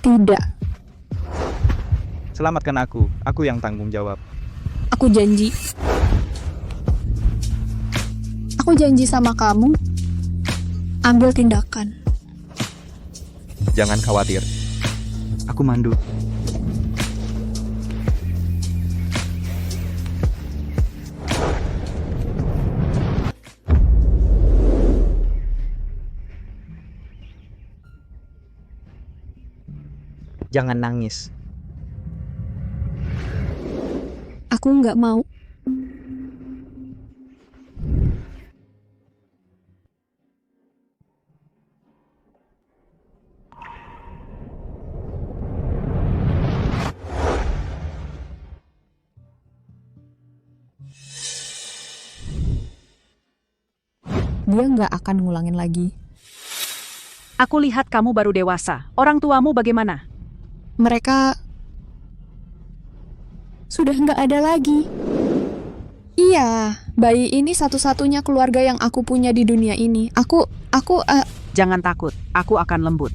Tidak, Selamatkan aku yang tanggung jawab. aku janji. Aku janji sama kamu, ambil tindakan. Jangan khawatir. Aku mandu. Jangan nangis. Aku nggak mau. Dia nggak akan ngulangin lagi. Aku lihat kamu baru dewasa. Orang tuamu bagaimana? Mereka sudah nggak ada lagi. Iya, bayi ini satu-satunya keluarga yang aku punya di dunia ini. Aku Jangan takut, aku akan lembut.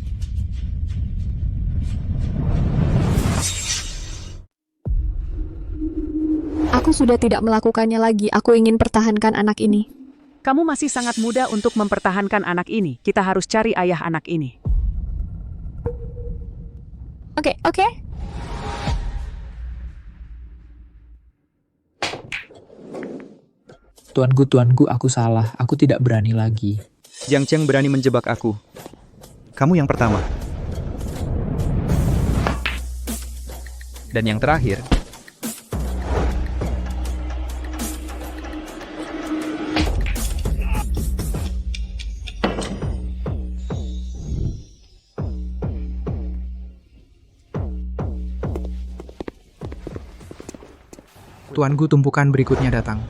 Aku sudah tidak melakukannya lagi. Aku ingin pertahankan anak ini. Kamu masih sangat muda untuk mempertahankan anak ini. Kita harus cari ayah anak ini. Oke. Tuanku, aku salah. Aku tidak berani lagi. Jiang Cheng berani menjebak aku. Kamu yang pertama. Dan yang terakhir, Tuanku, tumpukan berikutnya datang.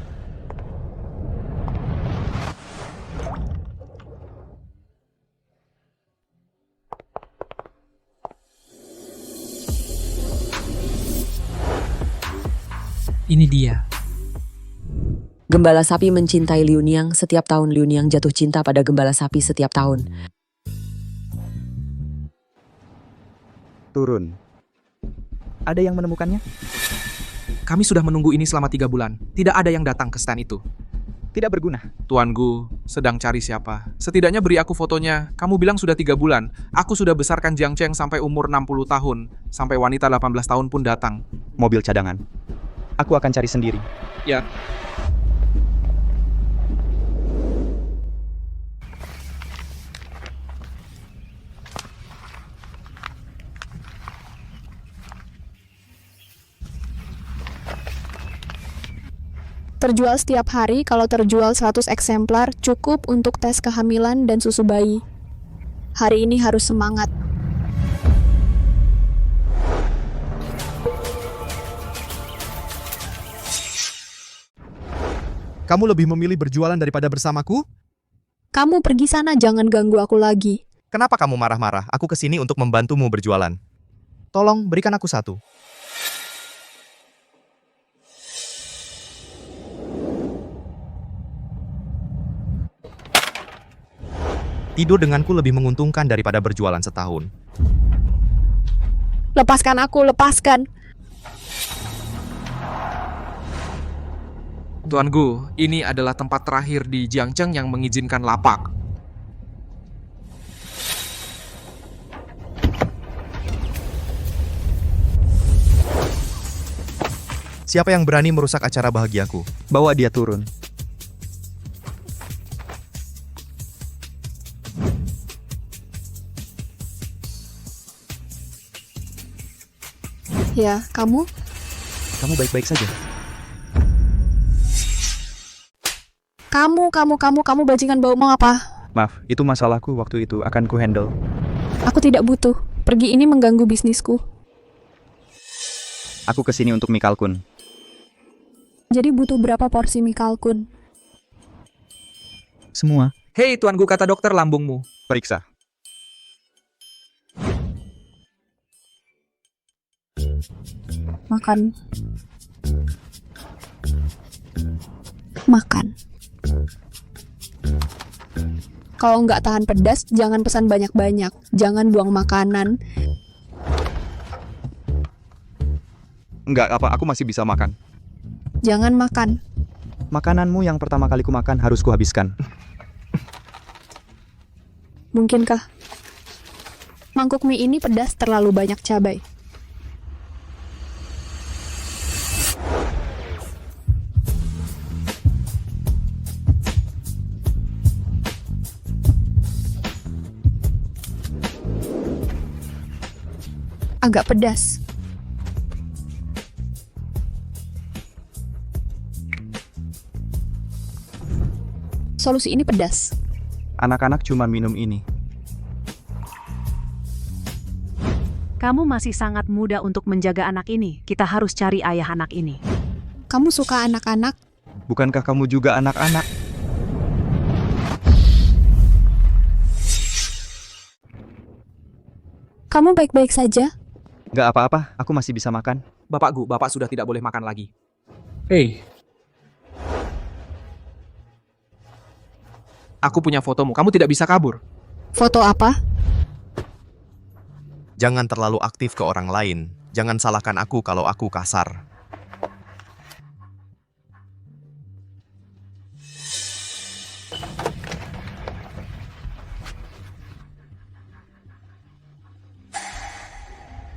Ini dia. Gembala sapi mencintai Liu Niang. Setiap tahun Liu Niang jatuh cinta pada gembala sapi setiap tahun. turun. Ada yang menemukannya? Kami sudah menunggu ini selama 3 bulan. Tidak ada yang datang ke stand itu. Tidak berguna. Tuanku, sedang cari siapa? Setidaknya beri aku fotonya. Kamu bilang sudah 3 bulan. Aku sudah besarkan Jiang Cheng sampai umur 60 tahun. Sampai wanita 18 tahun pun datang. Mobil cadangan. Aku akan cari sendiri. Ya. Terjual setiap hari. Kalau terjual 100 eksemplar, cukup untuk tes kehamilan dan susu bayi. Hari ini harus semangat. Kamu lebih memilih berjualan daripada bersamaku? Kamu pergi sana, jangan ganggu aku lagi. Kenapa kamu marah-marah? Aku kesini untuk membantumu berjualan. Tolong, berikan aku satu. Tidur denganku lebih menguntungkan daripada berjualan setahun. Lepaskan aku, lepaskan. Tuanku, ini adalah tempat terakhir di Jiang Cheng yang mengizinkan lapak. Siapa yang berani merusak acara bahagiaku? Bawa dia turun. Ya, kamu? Kamu baik-baik saja. Kamu bajingan bau mau apa? Maaf, itu masalahku waktu itu. Akan ku handle. Aku tidak butuh. Pergi ini mengganggu bisnisku. Aku kesini untuk mie kalkun. Jadi butuh berapa porsi mie kalkun? Semua. Hei, tuanku, kata dokter lambungmu. Periksa. Makan. Makan. Kalau nggak tahan pedas, jangan pesan banyak-banyak. Jangan buang makanan. Enggak apa, aku masih bisa makan. Jangan makan. Makananmu yang pertama kali ku makan harus kuhabiskan. Mungkinkah? Mangkuk mie ini pedas terlalu banyak cabai. Agak pedas. Solusi ini pedas. Anak-anak cuma minum ini. Kamu masih sangat muda untuk menjaga anak ini. Kita harus cari ayah anak ini. Kamu suka anak-anak? Bukankah kamu juga anak-anak? Kamu baik-baik saja? Enggak apa-apa, aku masih bisa makan. Bapak Gu, Bapak sudah tidak boleh makan lagi. Hei, Aku punya fotomu, kamu tidak bisa kabur. Foto apa? Jangan terlalu aktif ke orang lain. Jangan salahkan aku kalau aku kasar.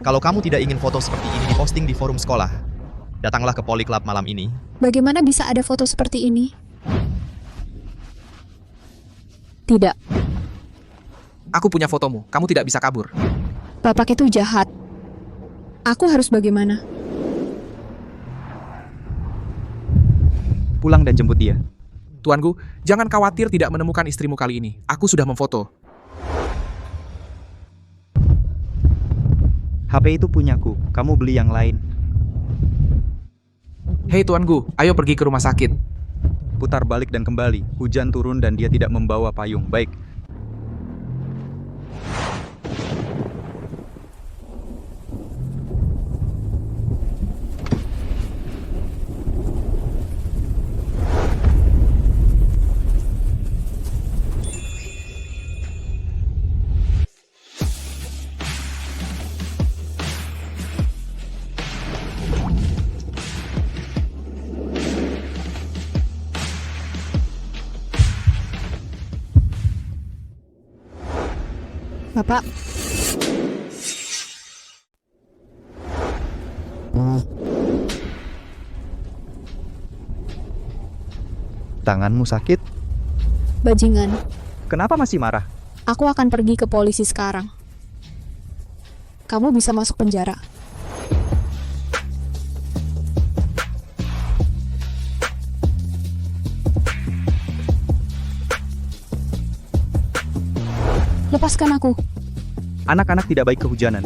Kalau kamu tidak ingin foto seperti ini diposting di forum sekolah, datanglah ke Polyclub malam ini. Bagaimana bisa ada foto seperti ini? Tidak, Aku punya fotomu, kamu tidak bisa kabur. Bapak itu jahat. Aku harus bagaimana? Pulang dan jemput dia. Tuan Gu, jangan khawatir tidak menemukan istrimu kali ini. Aku sudah memfoto. HP itu punyaku, kamu beli yang lain. Hei Tuan Gu, ayo pergi ke rumah sakit. Putar balik dan kembali. Hujan turun dan dia tidak membawa payung. Baik. Bapak, Tanganmu sakit? bajingan. Kenapa masih marah? Aku akan pergi ke polisi sekarang. Kamu bisa masuk penjara. Lepaskan aku. Anak-anak tidak baik kehujanan.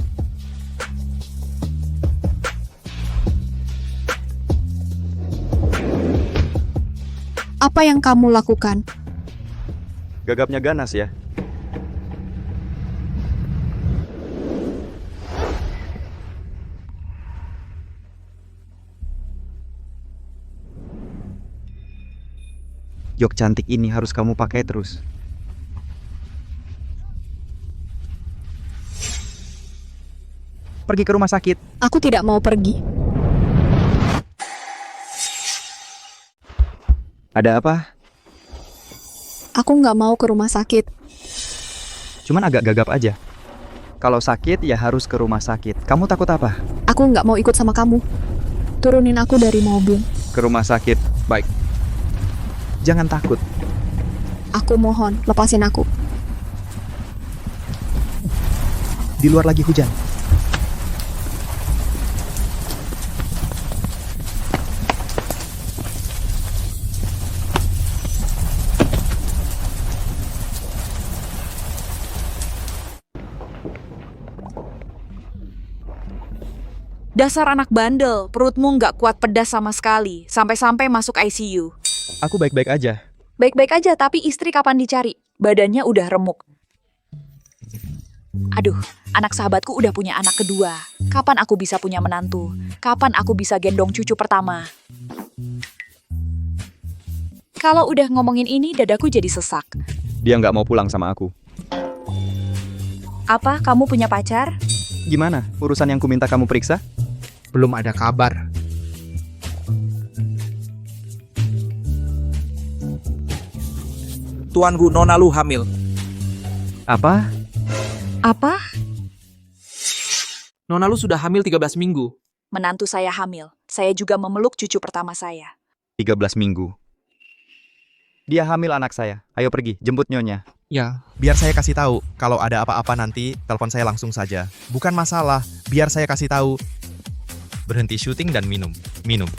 Apa yang kamu lakukan? Gagapnya ganas ya. Jok cantik ini harus kamu pakai terus. Pergi ke rumah sakit. Aku tidak mau pergi. Ada apa? Aku nggak mau ke rumah sakit. Cuman agak gagap aja. Kalau sakit ya harus ke rumah sakit. Kamu takut apa? Aku nggak mau ikut sama kamu. Turunin aku dari mobil. Ke rumah sakit. Baik. Jangan takut. Aku mohon, lepasin aku. Di luar lagi hujan. Dasar anak bandel, perutmu nggak kuat pedas sama sekali, sampai-sampai masuk ICU. Aku baik-baik aja. Baik-baik aja, tapi istri kapan dicari? Badannya udah remuk. Aduh, anak sahabatku udah punya anak kedua. Kapan aku bisa punya menantu? Kapan aku bisa gendong cucu pertama? Kalau udah ngomongin ini, dadaku jadi sesak. Dia nggak mau pulang sama aku. Apa, kamu punya pacar? Gimana urusan yang kuminta kamu periksa? Belum ada kabar. Tuan Gu, Nona Lu hamil. Apa? Apa? Nona Lu sudah hamil 13 minggu. Menantu saya hamil. Saya juga memeluk cucu pertama saya. 13 minggu. Dia hamil anak saya. Ayo pergi, jemput nyonya. Ya, Biar saya kasih tahu, kalau ada apa-apa nanti, telepon saya langsung saja. Bukan masalah, biar saya kasih tahu. Berhenti syuting dan minum. Minum.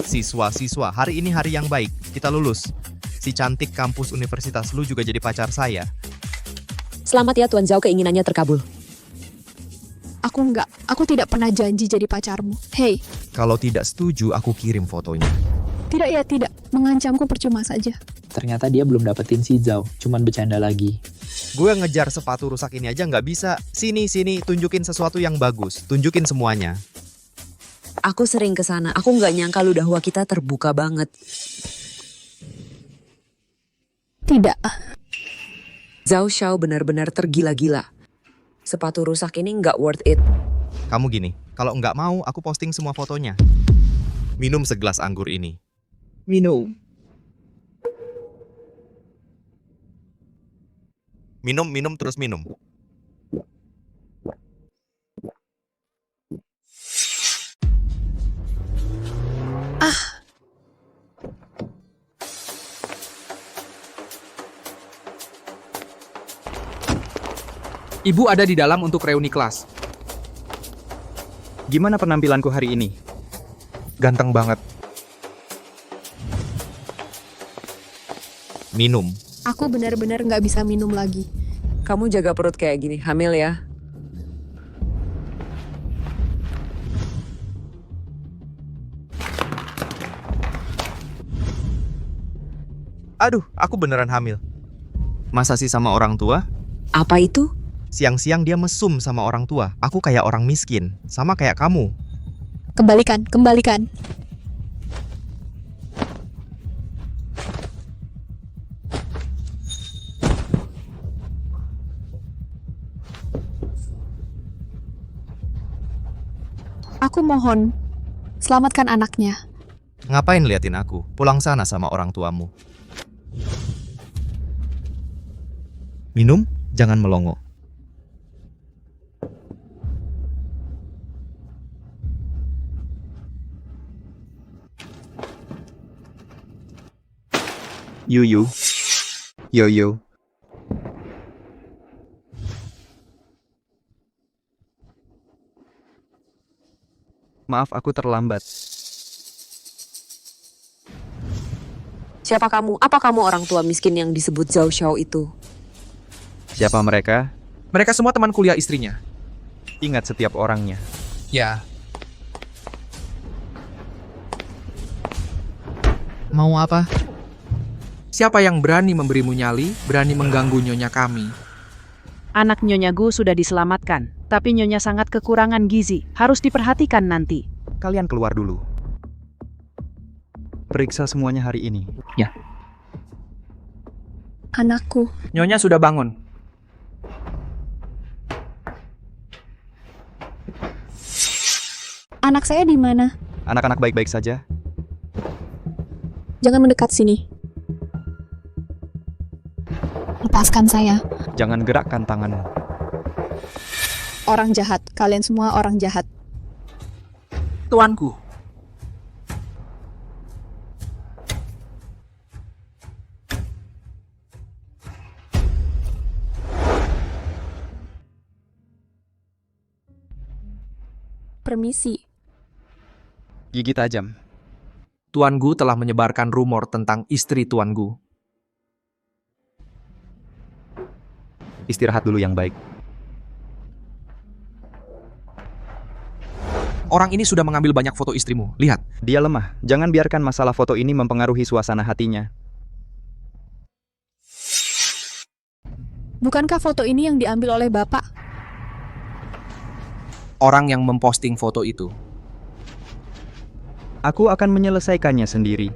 Siswa-siswa, hari ini hari yang baik. Kita lulus. Si cantik kampus Universitas Lu juga jadi pacar saya. Selamat ya Tuan Zhao, keinginannya terkabul. Aku tidak pernah janji jadi pacarmu. Hei, Kalau tidak setuju, aku kirim fotonya. tidak ya tidak. Mengancamku percuma saja. Ternyata dia belum dapetin si Zhao, cuman bercanda lagi. Gue ngejar sepatu rusak ini aja nggak bisa. Sini, tunjukin sesuatu yang bagus. Tunjukin semuanya. Aku sering ke sana. Aku nggak nyangka ludah Hua kita terbuka banget. Tidak. Zhao Xiao benar-benar tergila-gila. Sepatu rusak ini nggak worth it. Kamu gini, kalau nggak mau, aku posting semua fotonya. Minum segelas anggur ini. Minum. Minum, terus minum. Ibu ada di dalam untuk reuni kelas. Gimana penampilanku hari ini? Ganteng banget. Minum. Aku benar-benar nggak bisa minum lagi. Kamu jaga perut kayak gini, hamil ya? Aduh, aku beneran hamil. Masa sih sama orang tua? Apa itu? Siang-siang dia mesum sama orang tua. Aku kayak orang miskin, sama kayak kamu. Kembalikan. Aku mohon, selamatkan anaknya. Ngapain liatin aku? Pulang sana sama orang tuamu. Minum, jangan melongo. Yuyu. Yoyo. Maaf, aku terlambat. Siapa kamu? Apa kamu orang tua miskin yang disebut Zhao Xiao itu? Siapa mereka? Mereka semua teman kuliah istrinya. Ingat setiap orangnya. Ya, Mau apa? siapa yang berani memberimu nyali, berani mengganggu nyonya kami? Anak Nyonya Gu sudah diselamatkan, tapi Nyonya sangat kekurangan gizi, harus diperhatikan nanti. Kalian keluar dulu. Periksa semuanya hari ini. Anakku. Nyonya sudah bangun. Anak saya di mana? Anak-anak baik-baik saja. Jangan mendekat sini. Lepaskan saya. Jangan gerakkan tanganmu. Orang jahat. Kalian semua orang jahat. Tuanku, Permisi. Gigi tajam. Tuan Gu telah menyebarkan rumor tentang istri Tuan Gu. Istirahat dulu yang baik. Orang ini sudah mengambil banyak foto istrimu. Lihat, Dia lemah. Jangan biarkan masalah foto ini mempengaruhi suasana hatinya. Bukankah foto ini yang diambil oleh Bapak? orang yang memposting foto itu. Aku akan menyelesaikannya sendiri.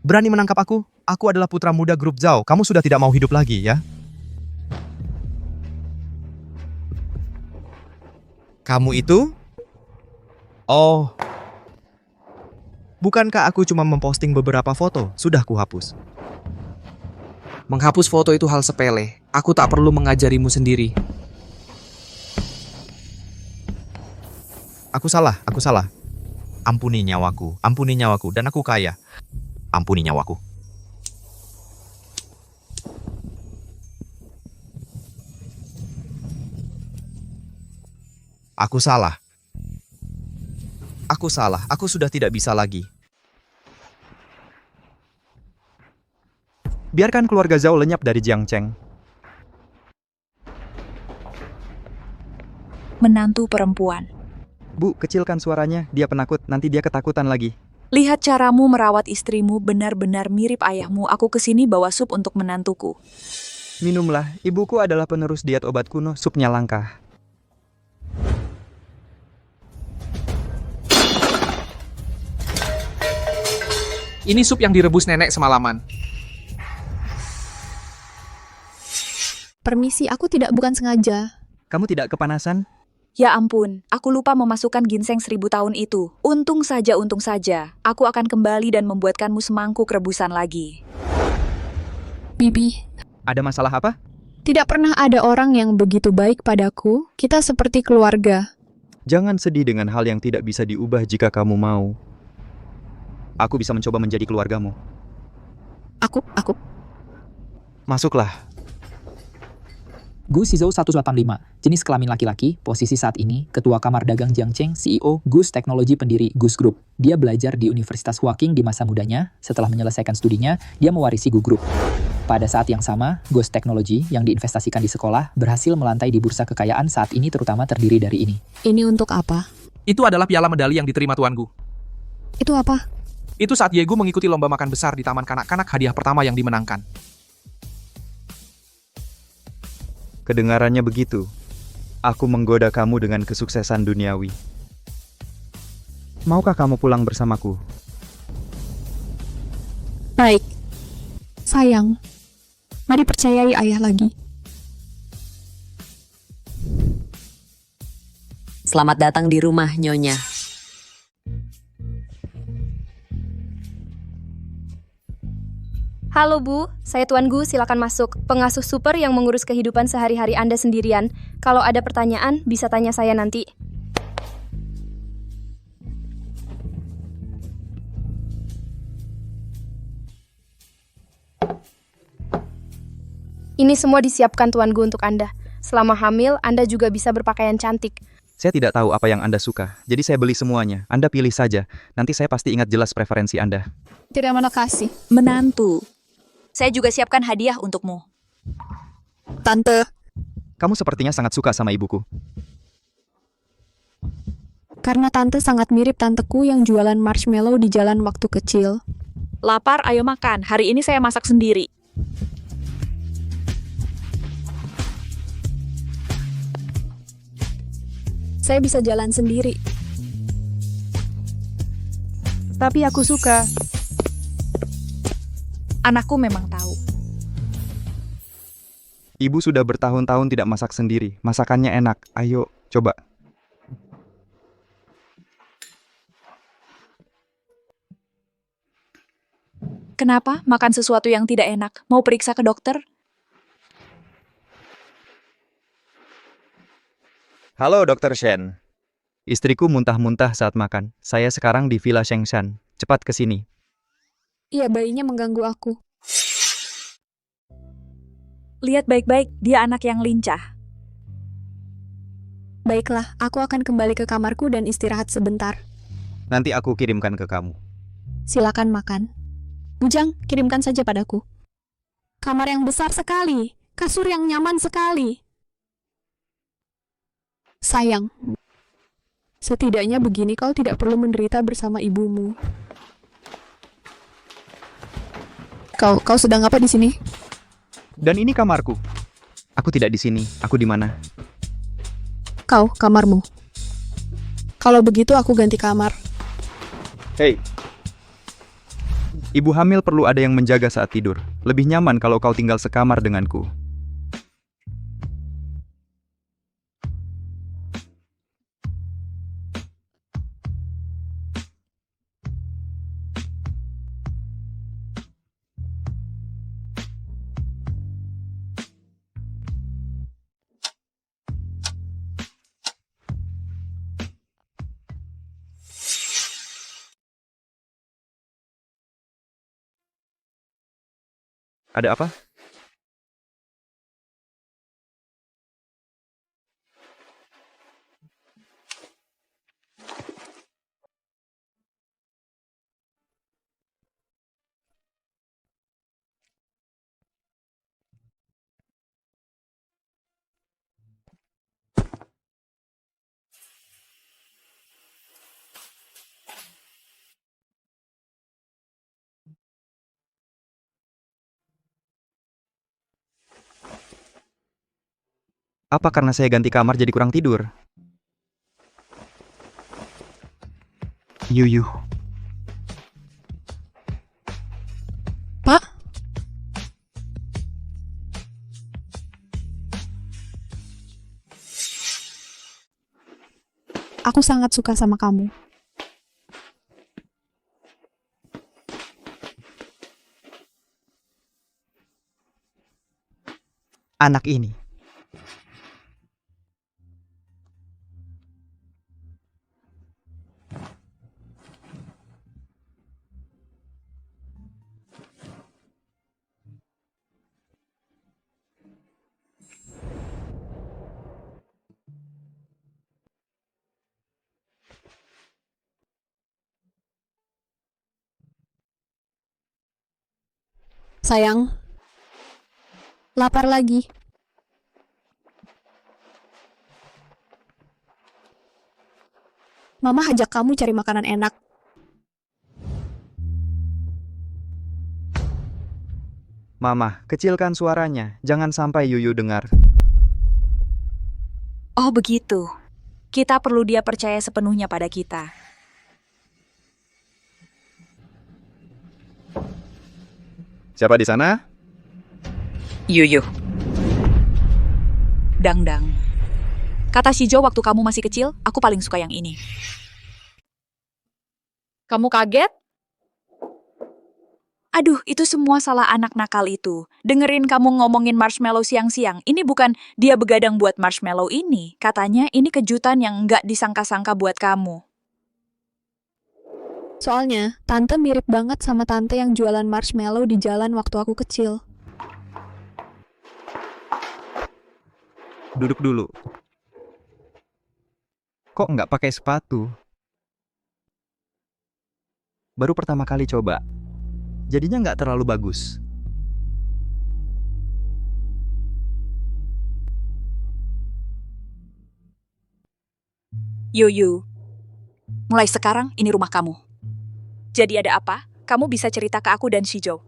Berani menangkap aku? Aku adalah putra muda grup Zhao. Kamu sudah tidak mau hidup lagi, ya? Kamu itu? Oh. Bukankah aku cuma memposting beberapa foto? Sudah kuhapus. Menghapus foto itu hal sepele. Aku tak perlu mengajarimu sendiri. Aku salah. Ampuni nyawaku, dan aku kaya. Ampuni nyawaku. Aku salah, aku sudah tidak bisa lagi. Biarkan keluarga Zhao lenyap dari Jiangcheng. Menantu perempuan. Bu, kecilkan suaranya. Dia penakut, nanti dia ketakutan lagi. Lihat caramu merawat istrimu benar-benar mirip ayahmu. Aku kesini bawa sup untuk menantuku. Minumlah, ibuku adalah penerus diet obat kuno, supnya langka. Ini sup yang direbus nenek semalaman. Permisi, aku bukan sengaja. Kamu tidak kepanasan? Ya ampun, aku lupa memasukkan ginseng 1000 tahun itu. Untung saja. Aku akan kembali dan membuatkanmu semangkuk rebusan lagi. Bibi, Ada masalah apa? tidak pernah ada orang yang begitu baik padaku. Kita seperti keluarga. Jangan sedih dengan hal yang tidak bisa diubah jika kamu mau. Aku bisa mencoba menjadi keluargamu. Aku. Masuklah. Gu Shizhou 185, jenis kelamin laki-laki, posisi saat ini, Ketua Kamar Dagang Jiangcheng, CEO, Gus Teknologi pendiri Gus Group. Dia belajar di Universitas Huaqing di masa mudanya. Setelah menyelesaikan studinya, dia mewarisi Gu Group. Pada saat yang sama, Gus Teknologi yang diinvestasikan di sekolah berhasil melantai di bursa kekayaan saat ini terutama terdiri dari ini. Ini untuk apa? Itu adalah piala medali yang diterima Tuan Gu. Itu apa? Itu saat Diego mengikuti lomba makan besar di Taman Kanak-Kanak, hadiah pertama yang dimenangkan. Kedengarannya begitu. Aku menggoda kamu dengan kesuksesan duniawi. Maukah kamu pulang bersamaku? Baik. Sayang, mari percayai ayah lagi. Selamat datang di rumah, Nyonya. Halo Bu, saya Tuan Gu, silakan masuk. Pengasuh super yang mengurus kehidupan sehari-hari Anda sendirian. Kalau ada pertanyaan, bisa tanya saya nanti. Ini semua disiapkan Tuan Gu untuk Anda. Selama hamil, Anda juga bisa berpakaian cantik. Saya tidak tahu apa yang Anda suka, jadi saya beli semuanya. Anda pilih saja. Nanti saya pasti ingat jelas preferensi Anda. Terima kasih. Menantu. Saya juga siapkan hadiah untukmu. Tante, Kamu sepertinya sangat suka sama ibuku. karena tante sangat mirip tanteku yang jualan marshmallow di jalan waktu kecil. Lapar, ayo makan. Hari ini saya masak sendiri. Saya bisa jalan sendiri. Tapi aku suka. Anakku memang tahu. Ibu sudah bertahun-tahun tidak masak sendiri. Masakannya enak. Ayo, coba. Kenapa makan sesuatu yang tidak enak? Mau periksa ke dokter? Halo, Dr. Shen. Istriku muntah-muntah saat makan. Saya sekarang di Villa Shengshan. Cepat ke sini. Iya, bayinya mengganggu aku. Lihat baik-baik, dia anak yang lincah. Baiklah, aku akan kembali ke kamarku dan istirahat sebentar. Nanti aku kirimkan ke kamu. Silakan makan. Bujang, kirimkan saja padaku. Kamar yang besar sekali, kasur yang nyaman sekali. Sayang, setidaknya begini kau tidak perlu menderita bersama ibumu. Kau sedang apa di sini? Dan ini kamarku. Aku tidak di sini. Aku di mana? Kau, kamarmu. Kalau begitu aku ganti kamar. Hei. Ibu hamil perlu ada yang menjaga saat tidur. Lebih nyaman kalau kau tinggal sekamar denganku. Ada apa? Apa karena saya ganti kamar jadi kurang tidur? Yuyu. Pak? Aku sangat suka sama kamu. Anak ini. Sayang, lapar lagi. Mama ajak kamu cari makanan enak. Mama, kecilkan suaranya. Jangan sampai Yuyu dengar. Oh begitu. Kita perlu dia percaya sepenuhnya pada kita. Siapa di sana? Yuyu. Dangdang. Kata Shijo waktu kamu masih kecil, aku paling suka yang ini. Kamu kaget? Aduh, itu semua salah anak nakal itu. Dengerin kamu ngomongin marshmallow siang-siang. Ini bukan dia begadang buat marshmallow ini. Katanya ini kejutan yang nggak disangka-sangka buat kamu. Soalnya, tante mirip banget sama tante yang jualan marshmallow di jalan waktu aku kecil. Duduk dulu. Kok nggak pakai sepatu? Baru pertama kali coba. Jadinya nggak terlalu bagus. Yuyu, mulai sekarang ini rumah kamu. Jadi ada apa? Kamu bisa cerita ke aku dan Shijo.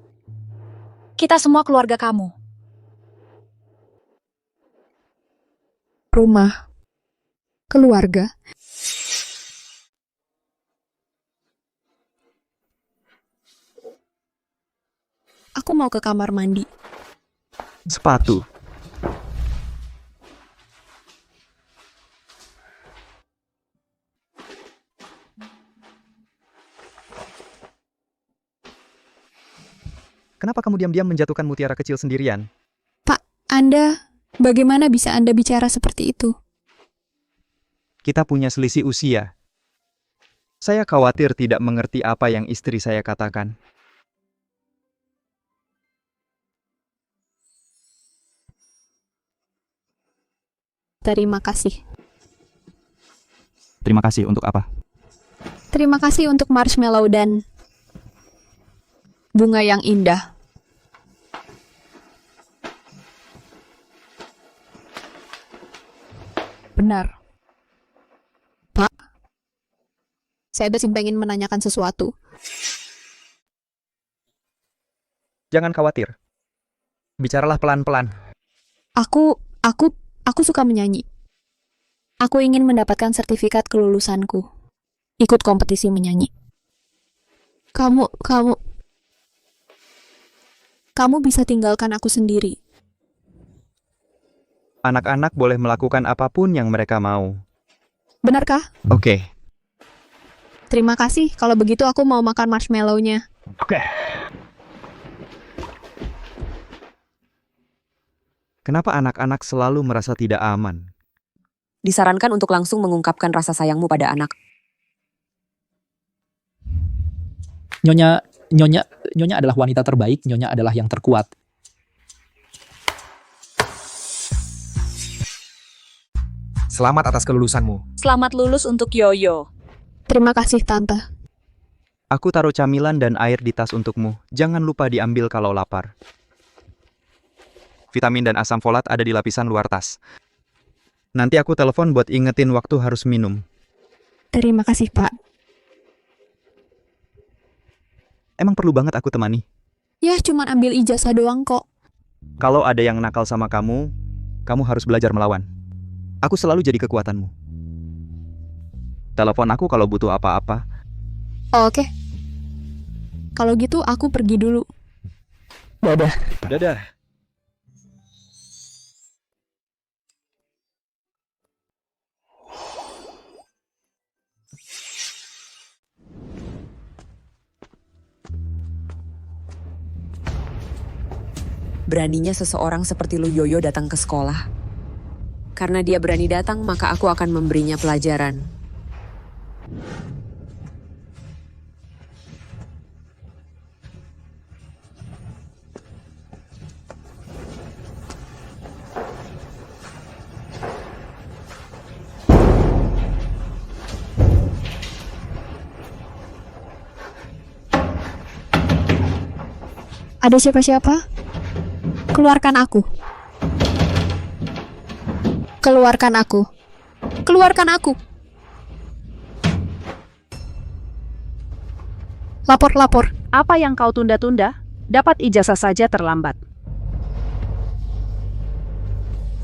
Kita semua keluarga kamu. Rumah. Keluarga. Aku mau ke kamar mandi. Sepatu. Kenapa kamu diam-diam menjatuhkan mutiara kecil sendirian? Pak, bagaimana bisa Anda bicara seperti itu? Kita punya selisih usia. Saya khawatir tidak mengerti apa yang istri saya katakan. Terima kasih. Terima kasih untuk apa? Terima kasih untuk marshmallow dan bunga yang indah. Benar. Pak, saya ada ingin menanyakan sesuatu. Jangan khawatir. Bicaralah pelan-pelan. Aku suka menyanyi. Aku ingin mendapatkan sertifikat kelulusanku. Ikut kompetisi menyanyi. Kamu kamu bisa tinggalkan aku sendiri. Anak-anak boleh melakukan apapun yang mereka mau. Benarkah? Oke. Terima kasih, kalau begitu aku mau makan marshmallow-nya. Kenapa anak-anak selalu merasa tidak aman? Disarankan untuk langsung mengungkapkan rasa sayangmu pada anak. Nyonya adalah wanita terbaik, Nyonya adalah yang terkuat. Selamat atas kelulusanmu. Selamat lulus untuk Yoyo. Terima kasih, Tante. Aku taruh camilan dan air di tas untukmu. Jangan lupa diambil kalau lapar. Vitamin dan asam folat ada di lapisan luar tas. Nanti aku telepon buat ingetin waktu harus minum. Terima kasih, Pak. Emang perlu banget aku temani? Ya, cuman ambil ijazah doang kok. Kalau ada yang nakal sama kamu harus belajar melawan. Aku selalu jadi kekuatanmu. Telepon aku kalau butuh apa-apa. Oke. Kalau gitu aku pergi dulu. Dadah. Dadah. Beraninya seseorang seperti Lu Yoyo datang ke sekolah. Karena dia berani datang, maka aku akan memberinya pelajaran. Ada siapa-siapa? Keluarkan aku. Keluarkan aku. Keluarkan aku. Lapor. Apa yang kau tunda-tunda? Dapat ijazah saja terlambat.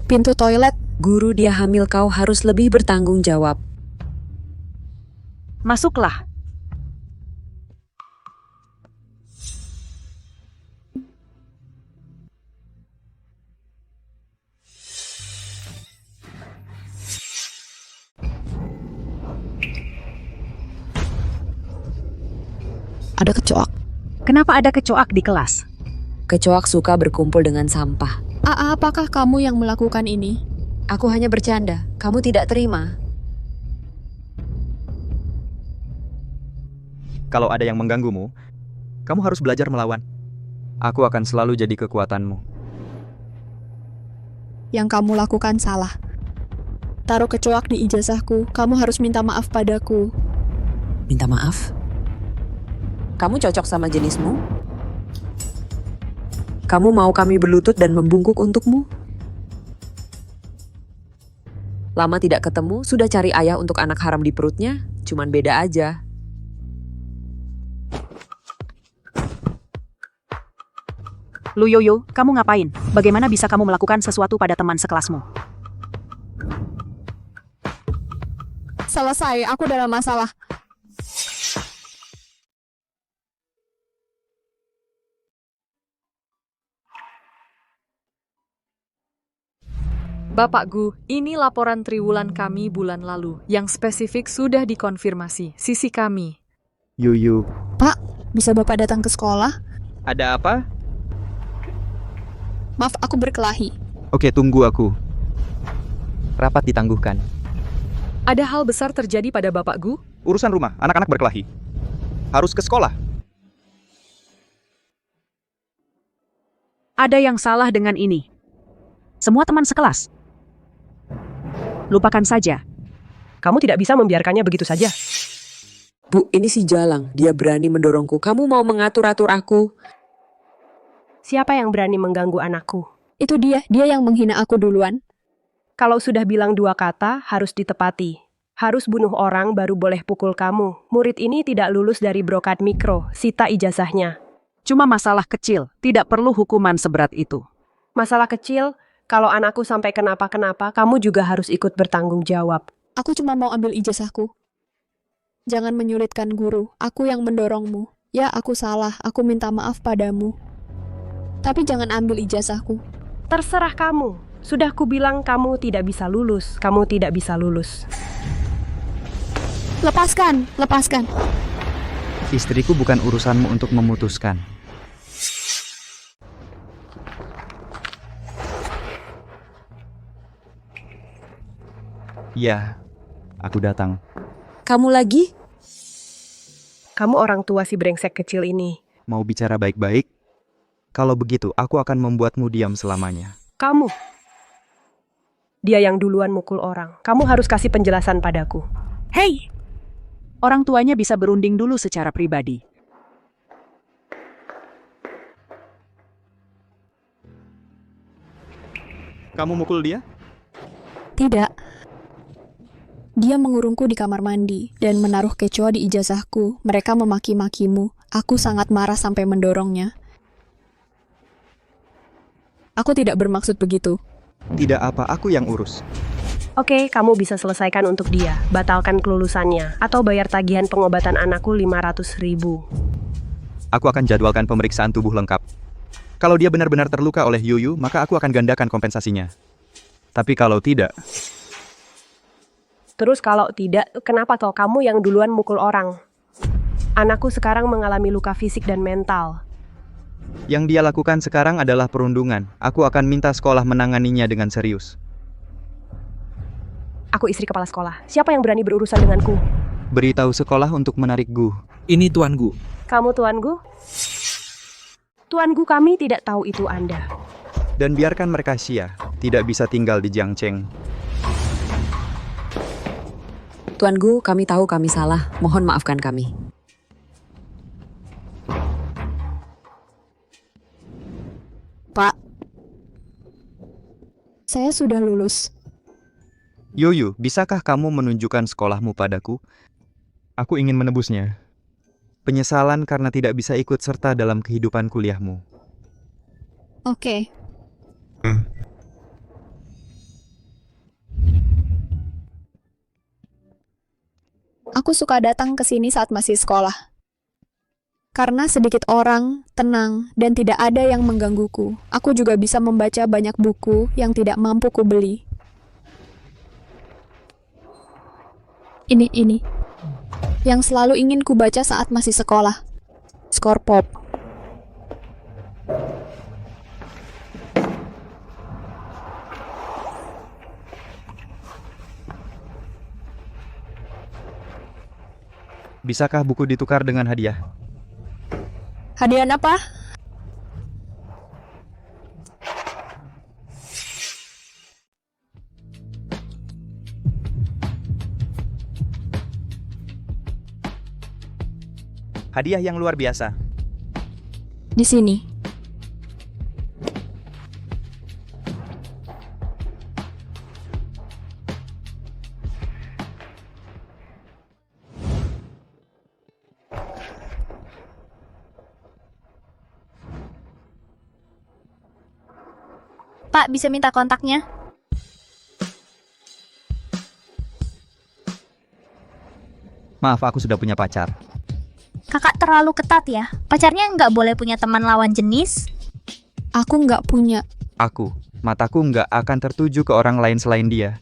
Pintu toilet. Guru, dia hamil, kau harus lebih bertanggung jawab. Masuklah. Ada kecoak. Kenapa ada kecoak di kelas? Kecoak suka berkumpul dengan sampah. Apakah kamu yang melakukan ini? Aku hanya bercanda. Kamu tidak terima. Kalau ada yang mengganggumu, kamu harus belajar melawan. Aku akan selalu jadi kekuatanmu. Yang kamu lakukan salah. Taruh kecoak di ijazahku. Kamu harus minta maaf padaku. Minta maaf? Kamu cocok sama jenismu? Kamu mau kami berlutut dan membungkuk untukmu? Lama tidak ketemu, sudah cari ayah untuk anak haram di perutnya, cuman beda aja. Lu Yoyo, kamu ngapain? Bagaimana bisa kamu melakukan sesuatu pada teman sekelasmu? Selesai, aku dalam masalah. Bapak Gu, ini laporan triwulan kami bulan lalu. Yang spesifik sudah dikonfirmasi. Sisi kami. Yuyu. Pak, bisa Bapak datang ke sekolah? Ada apa? Maaf, aku berkelahi. Oke, tunggu aku. Rapat ditangguhkan. Ada hal besar terjadi pada Bapak Gu? Urusan rumah, anak-anak berkelahi. Harus ke sekolah. Ada yang salah dengan ini. Semua teman sekelas. Lupakan saja. Kamu tidak bisa membiarkannya begitu saja. Bu, ini si Jalang. Dia berani mendorongku. Kamu mau mengatur-atur aku? Siapa yang berani mengganggu anakku? Itu dia yang menghina aku duluan. Kalau sudah bilang 2 kata, harus ditepati. Harus bunuh orang baru boleh pukul kamu. Murid ini tidak lulus dari brokat mikro, sita ijazahnya. Cuma masalah kecil, tidak perlu hukuman seberat itu. Masalah kecil, kalau anakku sampai kenapa-kenapa, kamu juga harus ikut bertanggung jawab. Aku cuma mau ambil ijazahku. Jangan menyulitkan guru, aku yang mendorongmu. Ya, aku salah, aku minta maaf padamu. Tapi jangan ambil ijazahku. Terserah kamu. Sudah kubilang kamu tidak bisa lulus. Kamu tidak bisa lulus. Lepaskan, lepaskan. Istriku bukan urusanmu untuk memutuskan. Ya, aku datang. Kamu lagi? Kamu orang tua si brengsek kecil ini. Mau bicara baik-baik? Kalau begitu, aku akan membuatmu diam selamanya. Kamu. Dia yang duluan mukul orang. Kamu harus kasih penjelasan padaku. Hei! Orang tuanya bisa berunding dulu secara pribadi. Kamu mukul dia? Tidak. Dia mengurungku di kamar mandi dan menaruh kecoa di ijazahku. Mereka memaki-makimu. Aku sangat marah sampai mendorongnya. Aku tidak bermaksud begitu. Tidak apa, aku yang urus. Oke, kamu bisa selesaikan untuk dia. Batalkan kelulusannya. Atau bayar tagihan pengobatan anakku 500.000. Aku akan jadwalkan pemeriksaan tubuh lengkap. Kalau dia benar-benar terluka oleh Yuyu, maka aku akan gandakan kompensasinya. Tapi kalau tidak... Terus kalau tidak, kenapa toh kamu yang duluan mukul orang? Anakku sekarang mengalami luka fisik dan mental. Yang dia lakukan sekarang adalah perundungan. Aku akan minta sekolah menanganinya dengan serius. Aku istri kepala sekolah. Siapa yang berani berurusan denganku? Beritahu sekolah untuk menarik Gu. Ini Tuan Gu. Kamu Tuan Gu? Tuan Gu, kami tidak tahu itu Anda. Dan biarkan mereka Xia. Tidak bisa tinggal di Jiangcheng. Tuan Gu, kami tahu kami salah. Mohon maafkan kami. Pak, saya sudah lulus. Yuyu, bisakah kamu menunjukkan sekolahmu padaku? Aku ingin menebusnya. Penyesalan karena tidak bisa ikut serta dalam kehidupan kuliahmu. Oke. Aku suka datang ke sini saat masih sekolah. Karena sedikit orang, tenang, dan tidak ada yang menggangguku. Aku juga bisa membaca banyak buku yang tidak mampu kubeli. Ini. Yang selalu ingin kubaca saat masih sekolah. Skor pop. Bisakah buku ditukar dengan hadiah? Hadiah apa? Hadiah yang luar biasa. Di sini. Pak, bisa minta kontaknya? Maaf, aku sudah punya pacar. Kakak terlalu ketat ya. Pacarnya nggak boleh punya teman lawan jenis? Aku nggak punya. Mataku nggak akan tertuju ke orang lain selain dia.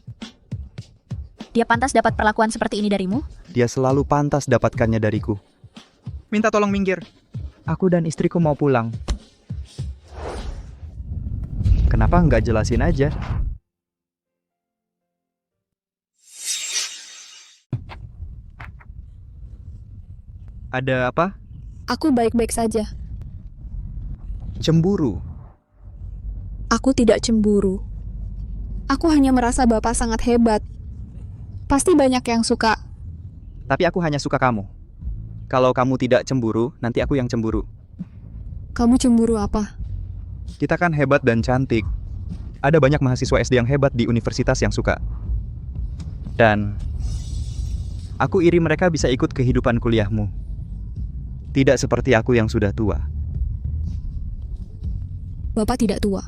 Dia pantas dapat perlakuan seperti ini darimu? Dia selalu pantas dapatkannya dariku. Minta tolong minggir. Aku dan istriku mau pulang. Kenapa nggak jelasin aja? Ada apa? Aku baik-baik saja. Cemburu. Aku tidak cemburu. Aku hanya merasa Bapak sangat hebat. Pasti banyak yang suka. Tapi aku hanya suka kamu. Kalau kamu tidak cemburu, nanti aku yang cemburu. Kamu cemburu apa? Kita kan hebat dan cantik. Ada banyak mahasiswa SD yang hebat di universitas yang suka. Dan aku iri mereka bisa ikut kehidupan kuliahmu. Tidak seperti aku yang sudah tua. Bapak tidak tua.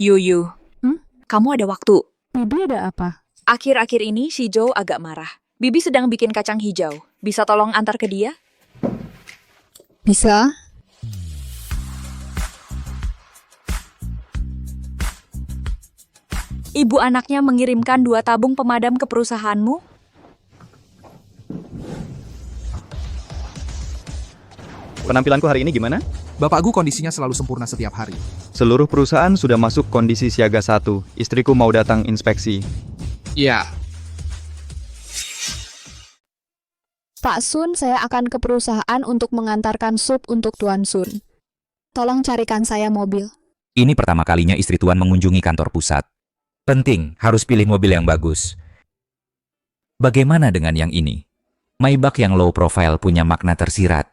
Yuyu, kamu ada waktu. Bibi ada apa? Akhir-akhir ini Shizhou agak marah. Bibi sedang bikin kacang hijau. Bisa tolong antar ke dia? Bisa? Ibu anaknya mengirimkan 2 tabung pemadam ke perusahaanmu? Penampilanku hari ini gimana? Bapak Gu kondisinya selalu sempurna setiap hari. Seluruh perusahaan sudah masuk kondisi siaga 1. Istriku mau datang inspeksi. Iya. Pak Sun, saya akan ke perusahaan untuk mengantarkan sup untuk Tuan Sun. Tolong carikan saya mobil. Ini pertama kalinya istri Tuan mengunjungi kantor pusat. Penting, harus pilih mobil yang bagus. Bagaimana dengan yang ini? Maybach yang low profile punya makna tersirat.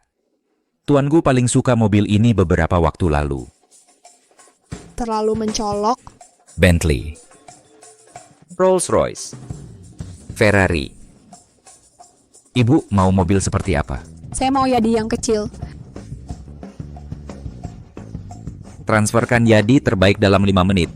Tuan Gu paling suka mobil ini beberapa waktu lalu. Terlalu mencolok. Bentley, Rolls-Royce, Ferrari. Ibu mau mobil seperti apa? Saya mau Yadi yang kecil. Transferkan Yadi terbaik dalam 5 menit.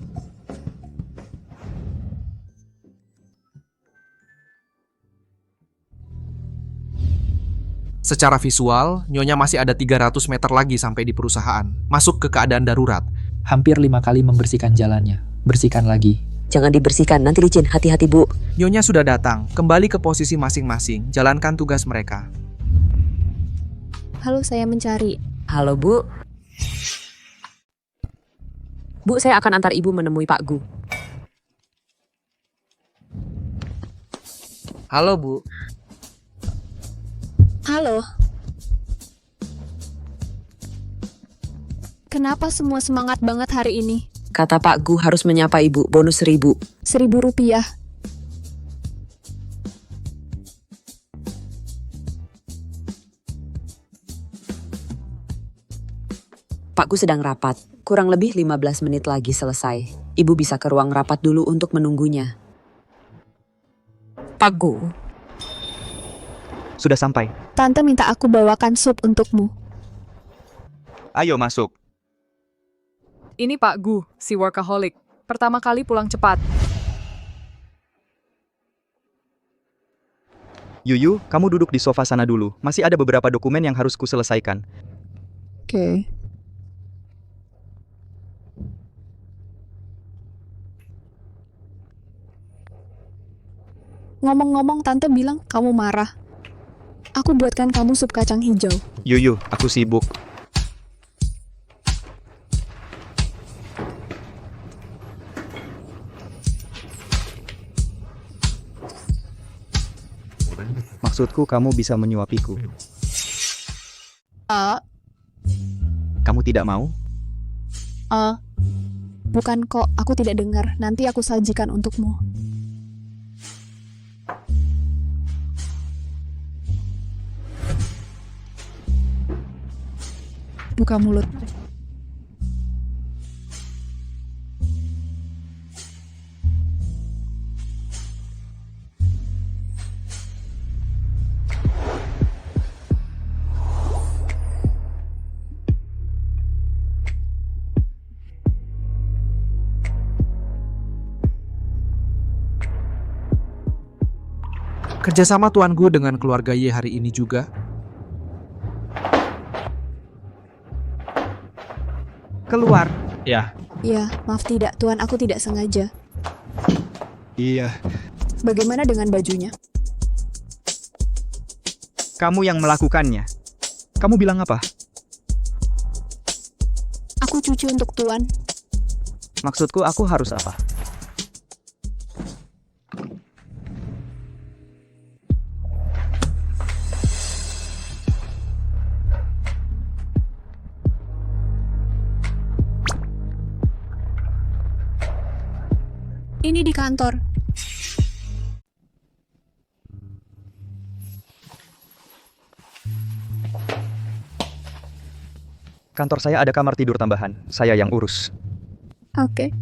Secara visual, Nyonya masih ada 300 meter lagi sampai di perusahaan. Masuk ke keadaan darurat. Hampir 5 kali membersihkan jalannya. Bersihkan lagi. Jangan dibersihkan, nanti licin. Hati-hati, Bu. Nyonya sudah datang. Kembali ke posisi masing-masing. Jalankan tugas mereka. Halo, saya mencari. Halo, Bu. Bu, saya akan antar Ibu menemui Pak Gu. Halo, Bu. Halo. Kenapa semua semangat banget hari ini? Kata Pak Gu harus menyapa Ibu, bonus 1.000. Rp1.000. Pak Gu sedang rapat. Kurang lebih 15 menit lagi selesai. Ibu bisa ke ruang rapat dulu untuk menunggunya. Pak Gu. Sudah sampai. Tante minta aku bawakan sup untukmu. Ayo masuk. Ini Pak Gu, si workaholic. Pertama kali pulang cepat. Yuyu, kamu duduk di sofa sana dulu. Masih ada beberapa dokumen yang harus kuselesaikan. Oke. Ngomong-ngomong, Tante bilang kamu marah. Aku buatkan kamu sup kacang hijau. Yuyu, aku sibuk. Maksudku kamu bisa menyuapiku. Kamu tidak mau? Bukan kok, aku tidak dengar. Nanti aku sajikan untukmu. Buka mulut. Kerjasama Tuan Gu dengan keluarga Ye hari ini juga. Keluar. Ya. Iya, maaf tidak, Tuan, aku tidak sengaja. Iya. Bagaimana dengan bajunya? Kamu yang melakukannya. Kamu bilang apa? Aku cuci untuk Tuan. Maksudku aku harus apa? Ini di kantor. Kantor saya ada kamar tidur tambahan. Saya yang urus. Oke.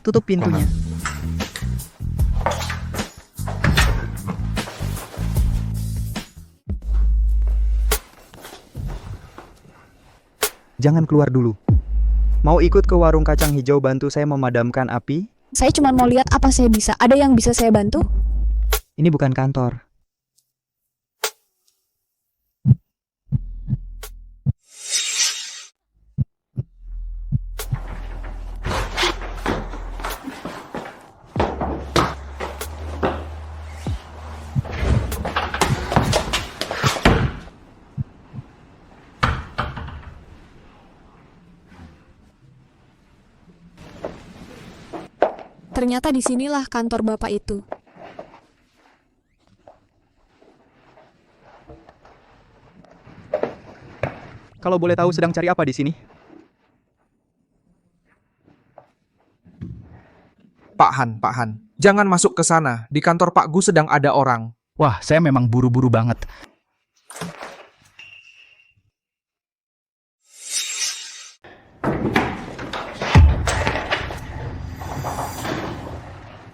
Tutup pintunya. Jangan keluar dulu. Mau ikut ke warung kacang hijau bantu saya memadamkan api? Saya cuma mau lihat apa saya bisa. Ada yang bisa saya bantu? Ini bukan kantor. Ternyata disinilah kantor bapak itu. Kalau boleh tahu sedang cari apa di sini? Pak Han, jangan masuk ke sana. Di kantor Pak Gu sedang ada orang. Wah, saya memang buru-buru banget.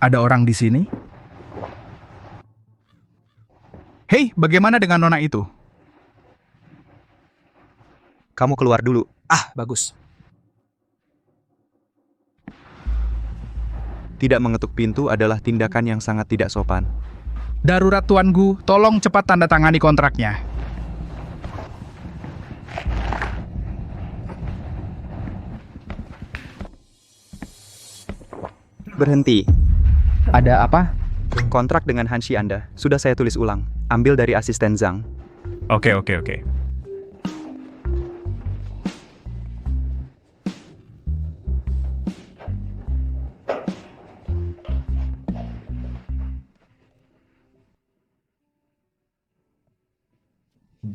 Ada orang di sini? Hei, bagaimana dengan nona itu? Kamu keluar dulu. Ah, bagus. Tidak mengetuk pintu adalah tindakan yang sangat tidak sopan. Darurat Tuan Gu, tolong cepat tanda tangani kontraknya. Berhenti. Ada apa? Kontrak dengan Hanshi Anda sudah saya tulis ulang. Ambil dari asisten Zhang. Oke.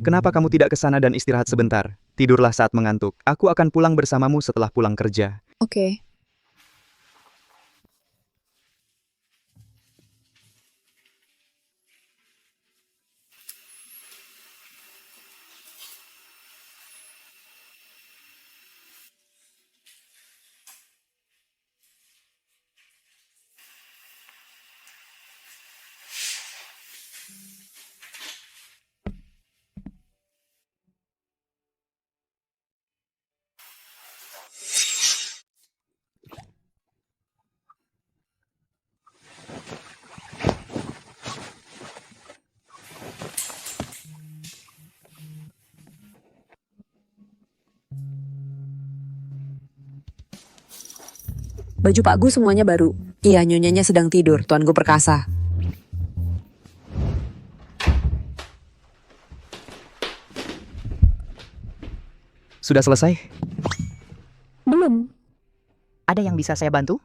Kenapa kamu tidak ke sana dan istirahat sebentar? Tidurlah saat mengantuk. Aku akan pulang bersamamu setelah pulang kerja. Oke. Baju Pak Gu semuanya baru. Iya, nyonyanya sedang tidur, Tuan Gu perkasa. Sudah selesai? Belum. Ada yang bisa saya bantu?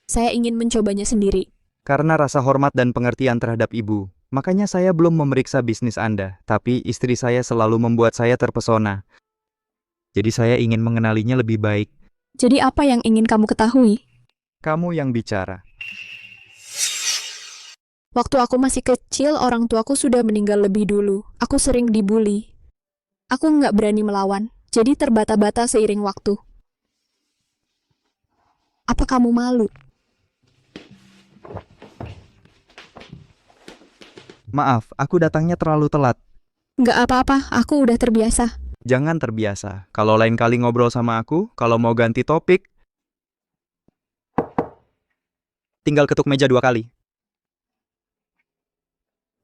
Saya ingin mencobanya sendiri. Karena rasa hormat dan pengertian terhadap ibu, makanya saya belum memeriksa bisnis Anda. Tapi istri saya selalu membuat saya terpesona. Jadi saya ingin mengenalinya lebih baik. Jadi apa yang ingin kamu ketahui? Kamu yang bicara. Waktu aku masih kecil, orang tuaku sudah meninggal lebih dulu. Aku sering dibully. Aku nggak berani melawan, jadi terbata-bata seiring waktu. Apa kamu malu? Maaf, aku datangnya terlalu telat. Nggak apa-apa, aku udah terbiasa. Jangan terbiasa. Kalau lain kali ngobrol sama aku, kalau mau ganti topik, tinggal ketuk meja 2 kali.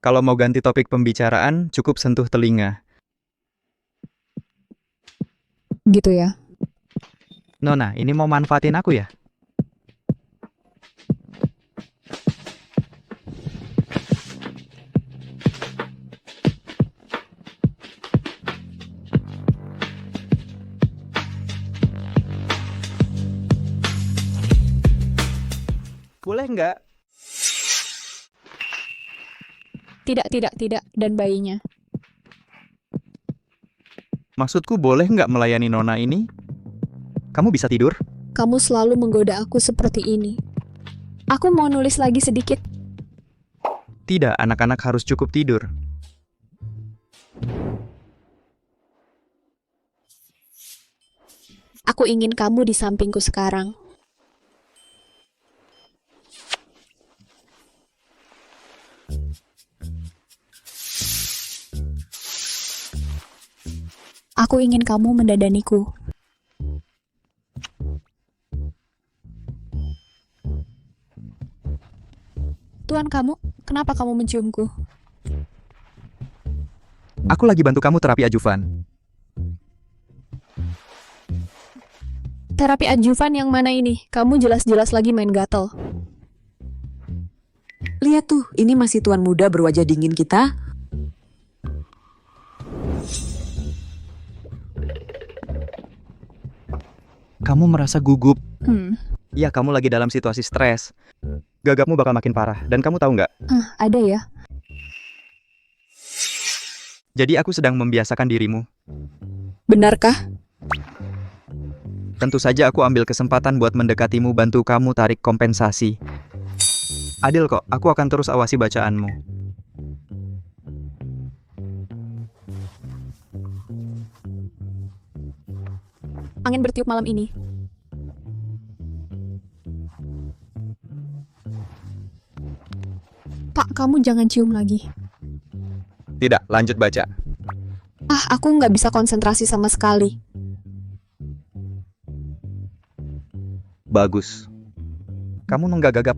Kalau mau ganti topik pembicaraan, cukup sentuh telinga. Gitu ya. Nona, ini mau manfaatin aku ya? Boleh nggak? Tidak, dan bayinya. Maksudku boleh nggak melayani Nona ini? Kamu bisa tidur? Kamu selalu menggoda aku seperti ini. Aku mau nulis lagi sedikit. Tidak, anak-anak harus cukup tidur. Aku ingin kamu di sampingku sekarang. Aku Aku ingin kamu mendadaniku. Tuan kamu, kenapa kamu menciumku? Aku lagi bantu kamu terapi ajuvan. Terapi ajuvan yang mana ini? Kamu jelas-jelas lagi main gatel. Lihat tuh, ini masih tuan muda berwajah dingin kita. Kamu merasa gugup. Ya, kamu lagi dalam situasi stres. Gagapmu bakal makin parah. Dan kamu tahu nggak? Ada ya. Jadi aku sedang membiasakan dirimu. Benarkah? Tentu saja aku ambil kesempatan buat mendekatimu, bantu kamu tarik kompensasi. Adil kok, aku akan terus awasi bacaanmu. Angin bertiup malam ini. Pak, kamu jangan cium lagi. Tidak, lanjut baca. Aku nggak bisa konsentrasi sama sekali. Bagus. Kamu nunggak gagap.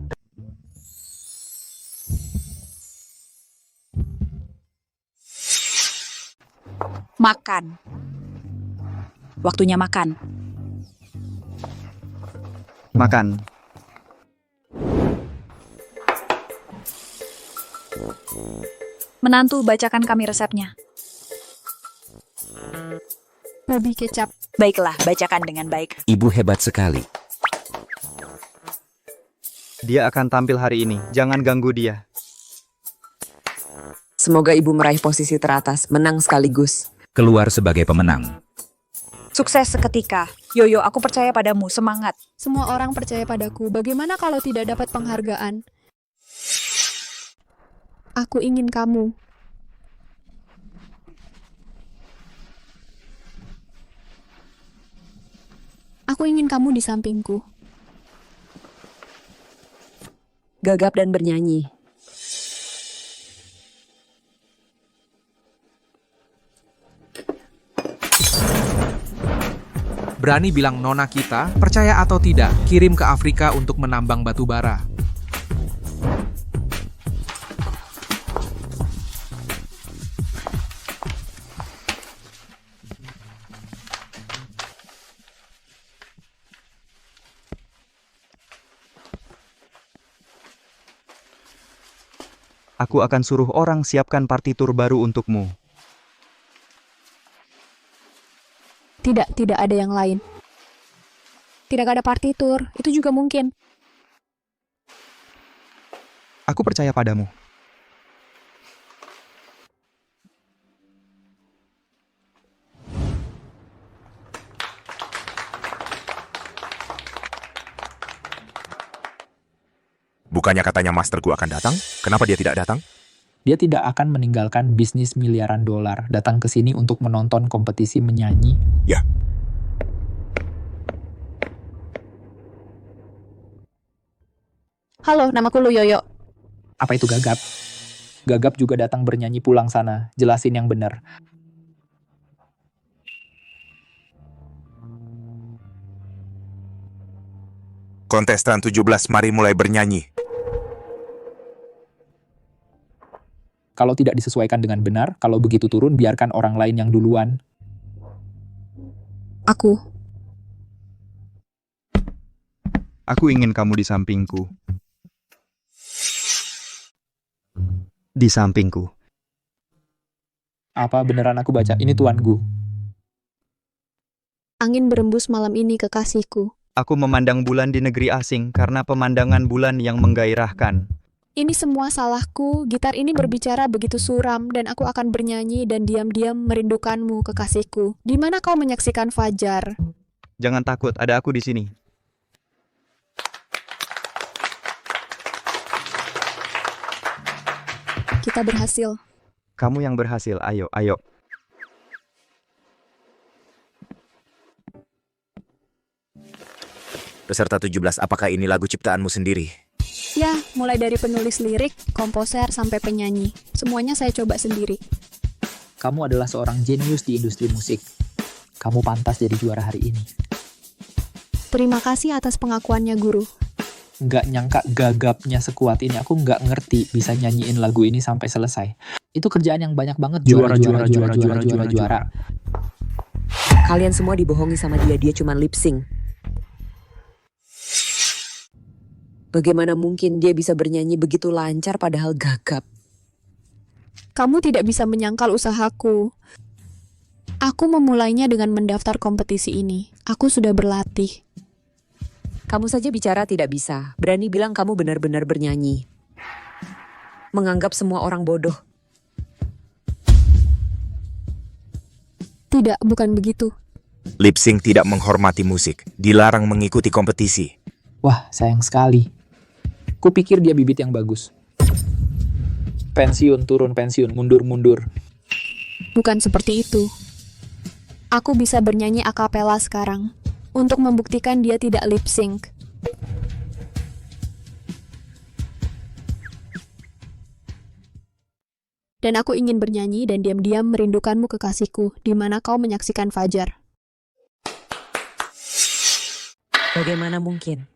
Makan. Waktunya makan. Makan. Menantu, bacakan kami resepnya. Babi kecap. Baiklah, bacakan dengan baik. Ibu hebat sekali. Dia akan tampil hari ini. Jangan ganggu dia. Semoga ibu meraih posisi teratas, menang sekaligus. Keluar sebagai pemenang. Sukses seketika. Yoyo, aku percaya padamu. Semangat. Semua orang percaya padaku. Bagaimana kalau tidak dapat penghargaan? Aku ingin kamu. Aku ingin kamu di sampingku. Gagap dan bernyanyi. Berani bilang nona kita, percaya atau tidak, kirim ke Afrika untuk menambang batu bara. Aku akan suruh orang siapkan partitur baru untukmu. Tidak ada yang lain. Tidak ada partitur, itu juga mungkin. Aku percaya padamu. Bukannya katanya masterku akan datang? Kenapa dia tidak datang? Dia tidak akan meninggalkan bisnis miliaran dolar, datang ke sini untuk menonton kompetisi menyanyi. Ya. Halo, namaku Lu Yoyo. Apa itu Gagap? Gagap juga datang bernyanyi pulang sana. Jelasin yang benar. Kontestan 17, mari mulai bernyanyi. Kalau tidak disesuaikan dengan benar, kalau begitu turun, biarkan orang lain yang duluan. Aku ingin kamu di sampingku. Di sampingku. Apa beneran aku baca? Ini Tuan Gu. Angin berembus malam ini kekasihku. Aku memandang bulan di negeri asing karena pemandangan bulan yang menggairahkan. Ini semua salahku, gitar ini berbicara begitu suram dan aku akan bernyanyi dan diam-diam merindukanmu, kekasihku. Di mana kau menyaksikan fajar? Jangan takut, ada aku di sini. Kita berhasil. Kamu yang berhasil, ayo. Peserta 17, apakah ini lagu ciptaanmu sendiri? Ya, mulai dari penulis lirik, komposer, sampai penyanyi. Semuanya saya coba sendiri. Kamu adalah seorang jenius di industri musik. Kamu pantas jadi juara hari ini. Terima kasih atas pengakuannya, Guru. Nggak nyangka gagapnya sekuat ini. Aku nggak ngerti bisa nyanyiin lagu ini sampai selesai. Itu kerjaan yang banyak banget. Juara. Kalian semua dibohongi sama dia cuma lip sync. Bagaimana mungkin dia bisa bernyanyi begitu lancar padahal gagap? Kamu tidak bisa menyangkal usahaku. Aku memulainya dengan mendaftar kompetisi ini. Aku sudah berlatih. Kamu saja bicara tidak bisa. Berani bilang kamu benar-benar bernyanyi. Menganggap semua orang bodoh. Tidak, bukan begitu. Lip sync tidak menghormati musik, dilarang mengikuti kompetisi. Wah, sayang sekali. Kupikir dia bibit yang bagus. Pensiun, turun pensiun, mundur. Bukan seperti itu. Aku bisa bernyanyi a cappella sekarang untuk membuktikan dia tidak lip sync. Dan aku ingin bernyanyi dan diam-diam merindukanmu kekasihku, di mana kau menyaksikan fajar. Bagaimana mungkin?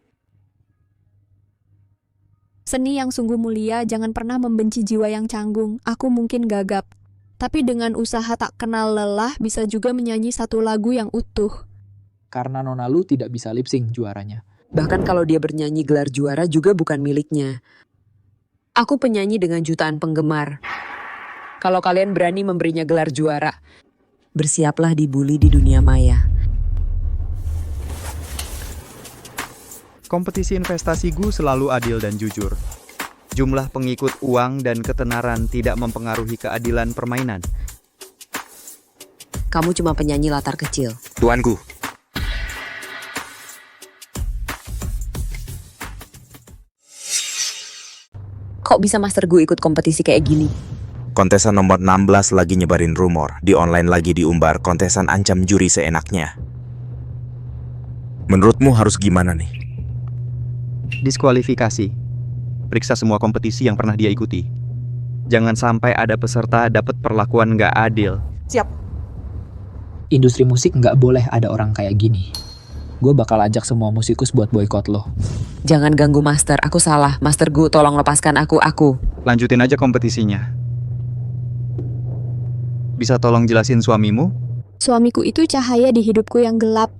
Seni yang sungguh mulia jangan pernah membenci jiwa yang canggung. Aku mungkin gagap, tapi dengan usaha tak kenal lelah bisa juga menyanyi satu lagu yang utuh. Karena Nona Lu tidak bisa lip sync juaranya. Bahkan kalau dia bernyanyi gelar juara juga bukan miliknya. Aku penyanyi dengan jutaan penggemar. Kalau kalian berani memberinya gelar juara, bersiaplah dibully di dunia maya. Kompetisi investasi Gu selalu adil dan jujur. Jumlah pengikut, uang, dan ketenaran tidak mempengaruhi keadilan permainan. Kamu cuma penyanyi latar kecil. Tuan Gu, kok bisa Master Gu ikut kompetisi kayak gini? kontesan nomor 16 lagi nyebarin rumor. Di online lagi diumbar, kontesan ancam juri seenaknya. Menurutmu harus gimana nih? Diskualifikasi. Periksa semua kompetisi yang pernah dia ikuti. Jangan sampai ada peserta dapat perlakuan nggak adil. Siap. Industri musik nggak boleh ada orang kayak gini. Gue bakal ajak semua musikus buat boykot lo. Jangan ganggu Master, aku salah. Master Gu, tolong lepaskan aku. Lanjutin aja kompetisinya. Bisa tolong jelasin suamimu? Suamiku itu cahaya di hidupku yang gelap.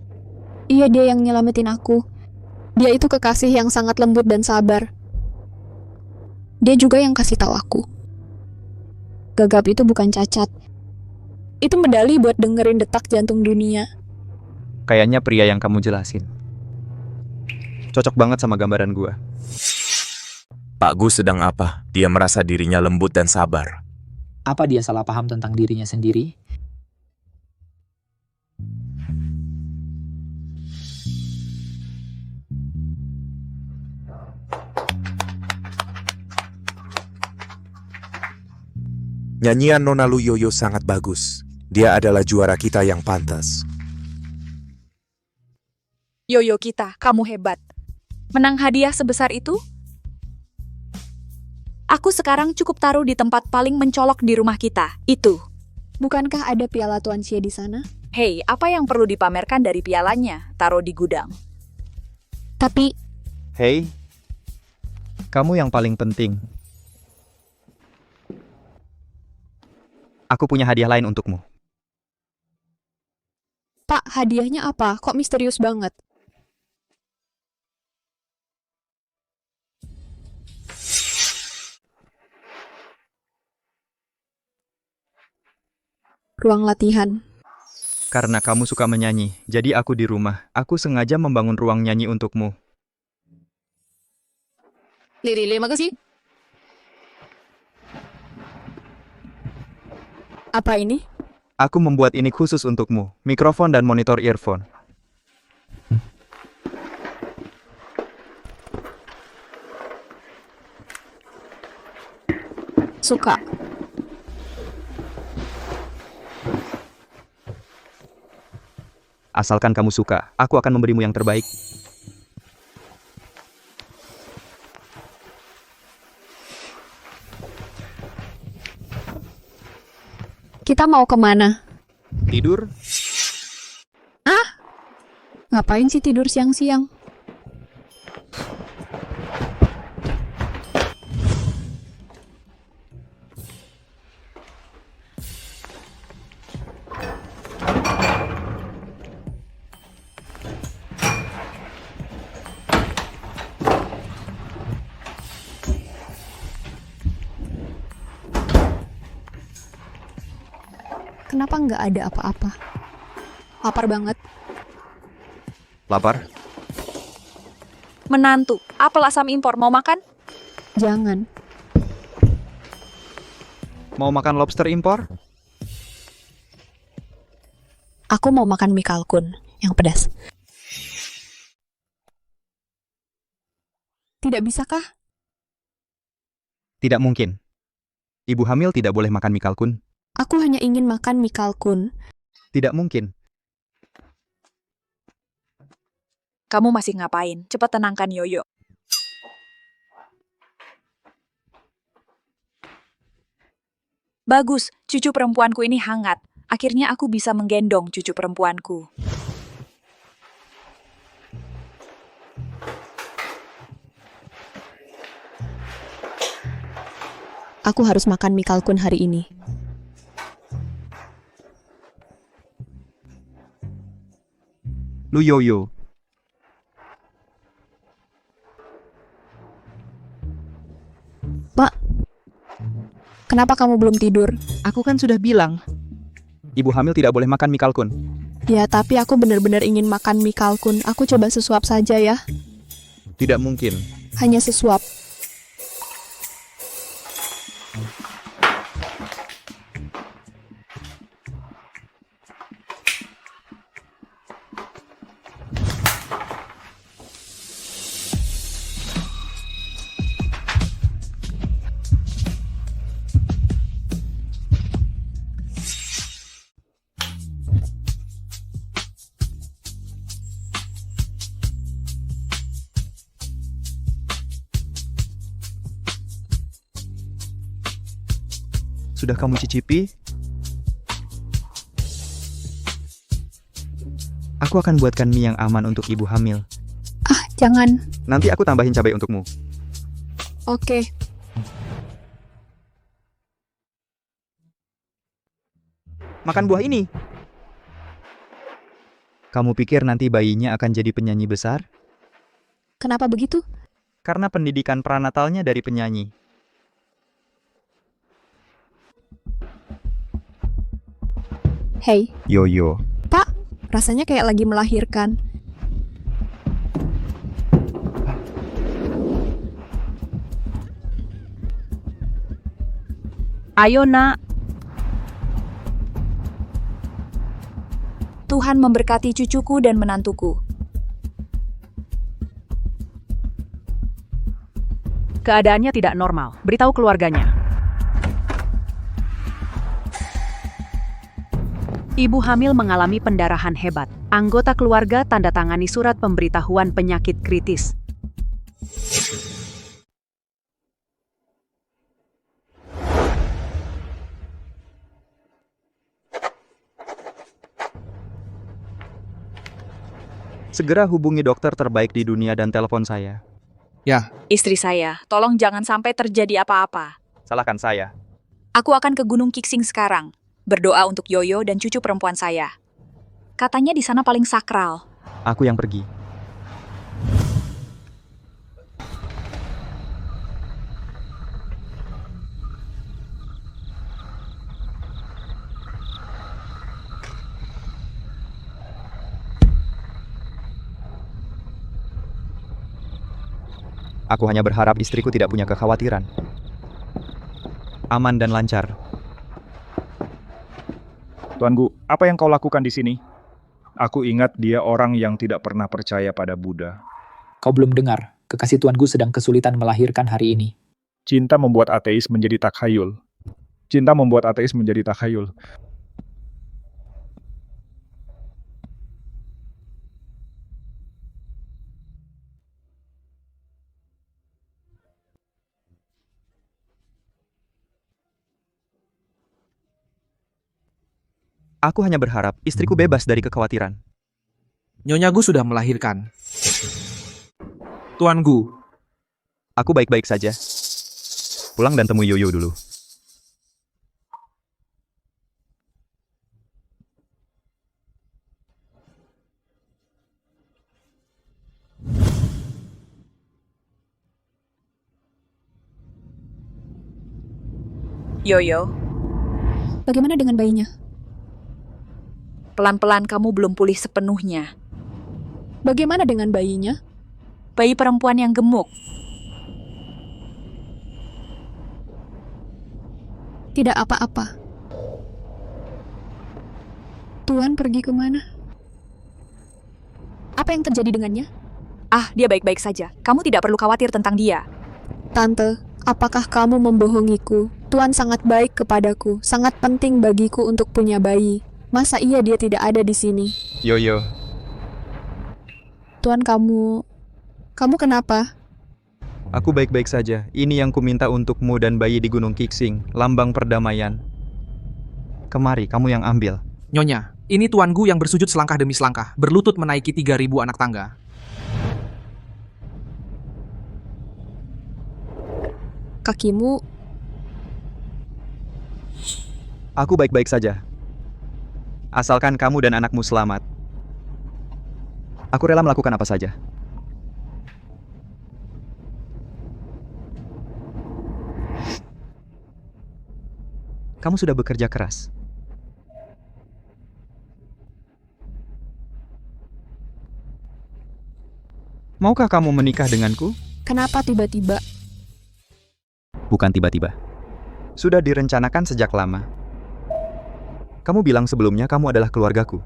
Iya, dia yang nyelamatin aku. Dia itu kekasih yang sangat lembut dan sabar. Dia juga yang kasih tahu aku. Gagap itu bukan cacat. Itu medali buat dengerin detak jantung dunia. Kayaknya pria yang kamu jelasin. Cocok banget sama gambaran gua. Pak Gu sedang apa? Dia merasa dirinya lembut dan sabar. Apa dia salah paham tentang dirinya sendiri? Nyanyian Nona Lu Yoyo sangat bagus. Dia adalah juara kita yang pantas. Yoyo kita, kamu hebat. Menang hadiah sebesar itu? Aku sekarang cukup taruh di tempat paling mencolok di rumah kita. Itu. Bukankah ada piala Tuan Xie di sana? Hei, apa yang perlu dipamerkan dari pialanya? Taruh di gudang. Tapi... Hei, kamu yang paling penting. Aku punya hadiah lain untukmu. Pak, hadiahnya apa? Kok misterius banget? Ruang latihan. Karena kamu suka menyanyi, jadi aku di rumah. Aku sengaja membangun ruang nyanyi untukmu. Lili, makasih. Apa ini? Aku membuat ini khusus untukmu. Mikrofon dan monitor earphone. Suka. Asalkan kamu suka, aku akan memberimu yang terbaik. Kita mau kemana? Tidur? Ngapain sih tidur siang-siang? Kenapa nggak ada apa-apa? Lapar banget. Lapar? Menantu, apel asam impor mau makan? Jangan. Mau makan lobster impor? Aku mau makan mie kalkun yang pedas. Tidak bisakah? Tidak mungkin. Ibu hamil tidak boleh makan mie kalkun. Aku hanya ingin makan mie kalkun. Tidak mungkin. Kamu masih ngapain? Cepat tenangkan Yoyo. Bagus, cucu perempuanku ini hangat. Akhirnya aku bisa menggendong cucu perempuanku. Aku harus makan mie kalkun hari ini. Lu Yoyo. Mak, kenapa kamu belum tidur? Aku kan sudah bilang. Ibu hamil tidak boleh makan mie kalkun. Ya, tapi aku benar-benar ingin makan mie kalkun. Aku coba sesuap saja ya. Tidak mungkin. Hanya sesuap. Sudah kamu cicipi? Aku akan buatkan mie yang aman untuk ibu hamil. Ah, jangan. Nanti aku tambahin cabai untukmu. Oke. Makan buah ini. Kamu pikir nanti bayinya akan jadi penyanyi besar? Kenapa begitu? Karena pendidikan pranatalnya dari penyanyi. Hey, Yoyo. Pak, rasanya kayak lagi melahirkan. Ayo nak. Tuhan memberkati cucuku dan menantuku. Keadaannya tidak normal. Beritahu keluarganya. Ibu hamil mengalami pendarahan hebat. Anggota keluarga tanda tangani surat pemberitahuan penyakit kritis. Segera hubungi dokter terbaik di dunia dan telepon saya. Ya. Istri saya, tolong jangan sampai terjadi apa-apa. Salahkan saya. Aku akan ke Gunung Kiksing sekarang. Berdoa untuk Yoyo dan cucu perempuan saya. Katanya di sana paling sakral. Aku yang pergi. Aku hanya berharap istriku tidak punya kekhawatiran. Aman dan lancar. Tuanku, apa yang kau lakukan di sini? Aku ingat dia orang yang tidak pernah percaya pada Buddha. Kau belum dengar, kekasih tuanku sedang kesulitan melahirkan hari ini. Cinta membuat ateis menjadi takhayul. Cinta membuat ateis menjadi takhayul. Aku hanya berharap istriku bebas dari kekhawatiran. Nyonya Gu sudah melahirkan. Tuan Gu, Aku baik-baik saja. Pulang dan temui Yoyo dulu. Yoyo, Bagaimana dengan bayinya? pelan-pelan kamu belum pulih sepenuhnya. Bagaimana dengan bayinya? Bayi perempuan yang gemuk. Tidak apa-apa. Tuan pergi kemana? Apa yang terjadi dengannya? Ah, dia baik-baik saja. Kamu tidak perlu khawatir tentang dia. Tante, apakah kamu membohongiku? Tuan sangat baik kepadaku, sangat penting bagiku untuk punya bayi. Masa iya dia tidak ada di sini? Yoyo, Tuan, kamu kenapa? aku baik-baik saja. Ini yang kuminta untukmu dan bayi di Gunung Kiksing, lambang perdamaian. Kemari, kamu yang ambil. Nyonya, ini Tuan Gu yang bersujud selangkah demi selangkah, berlutut menaiki 3.000 anak tangga. Kakimu, Aku baik-baik saja. Asalkan kamu dan anakmu selamat. Aku rela melakukan apa saja. Kamu sudah bekerja keras. Maukah kamu menikah denganku? kenapa tiba-tiba? Bukan tiba-tiba. Sudah direncanakan sejak lama. Kamu bilang sebelumnya kamu adalah keluargaku.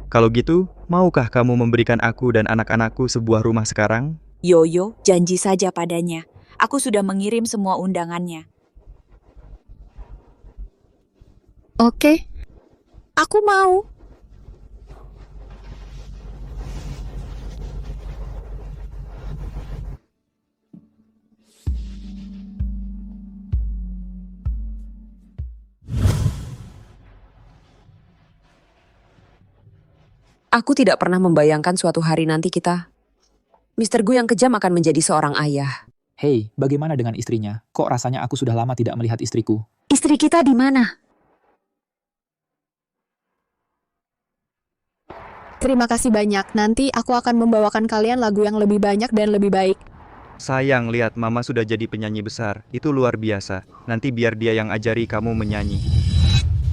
Kalau gitu, maukah kamu memberikan aku dan anak-anakku sebuah rumah sekarang? Yoyo, janji saja padanya. Aku sudah mengirim semua undangannya. Oke. Aku mau. Aku tidak pernah membayangkan suatu hari nanti Mr. Gu yang kejam akan menjadi seorang ayah. Hei, bagaimana dengan istrinya? Kok rasanya aku sudah lama tidak melihat istriku? Istri kita di mana? Terima kasih banyak. Nanti aku akan membawakan kalian lagu yang lebih banyak dan lebih baik. Sayang, lihat Mama sudah jadi penyanyi besar. Itu luar biasa. Nanti biar dia yang ajari kamu menyanyi.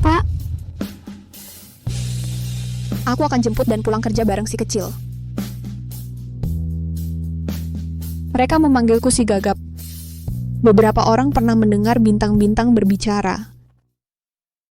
Pak, aku akan jemput dan pulang kerja bareng si kecil. Mereka memanggilku si gagap. Beberapa orang pernah mendengar bintang-bintang berbicara.